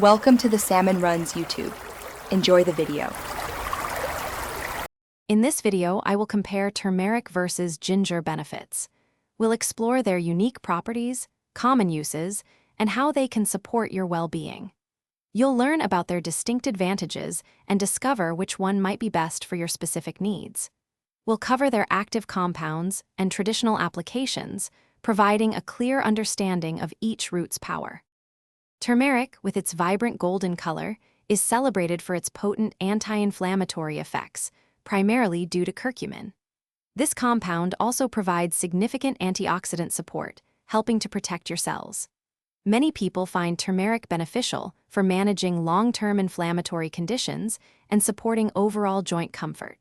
Welcome to the Salmon Runs YouTube. Enjoy the video. In this video, I will compare turmeric versus ginger benefits. We'll explore their unique properties, common uses, and how they can support your well-being. You'll learn about their distinct advantages and discover which one might be best for your specific needs. We'll cover their active compounds and traditional applications, providing a clear understanding of each root's power. Turmeric, with its vibrant golden color, is celebrated for its potent anti-inflammatory effects, primarily due to curcumin. This compound also provides significant antioxidant support, helping to protect your cells. Many people find turmeric beneficial for managing long-term inflammatory conditions and supporting overall joint comfort.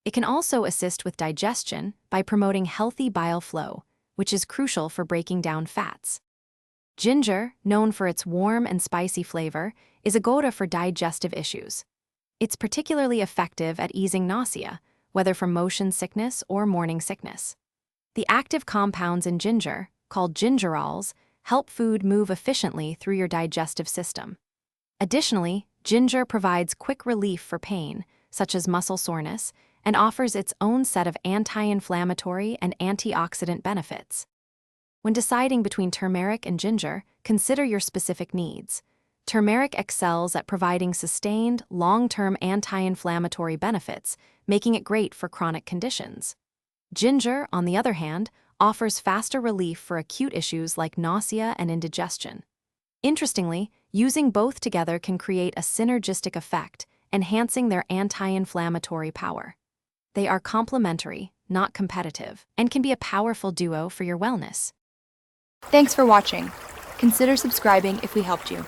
It can also assist with digestion by promoting healthy bile flow, which is crucial for breaking down fats. Ginger, known for its warm and spicy flavor, is a go-to for digestive issues. It's particularly effective at easing nausea, whether from motion sickness or morning sickness. The active compounds in ginger, called gingerols, help food move efficiently through your digestive system. Additionally, ginger provides quick relief for pain, such as muscle soreness, and offers its own set of anti-inflammatory and antioxidant benefits. When deciding between turmeric and ginger, consider your specific needs. Turmeric excels at providing sustained, long-term anti-inflammatory benefits, making it great for chronic conditions. Ginger, on the other hand, offers faster relief for acute issues like nausea and indigestion. Interestingly, using both together can create a synergistic effect, enhancing their anti-inflammatory power. They are complementary, not competitive, and can be a powerful duo for your wellness. Thanks for watching. Consider subscribing if we helped you.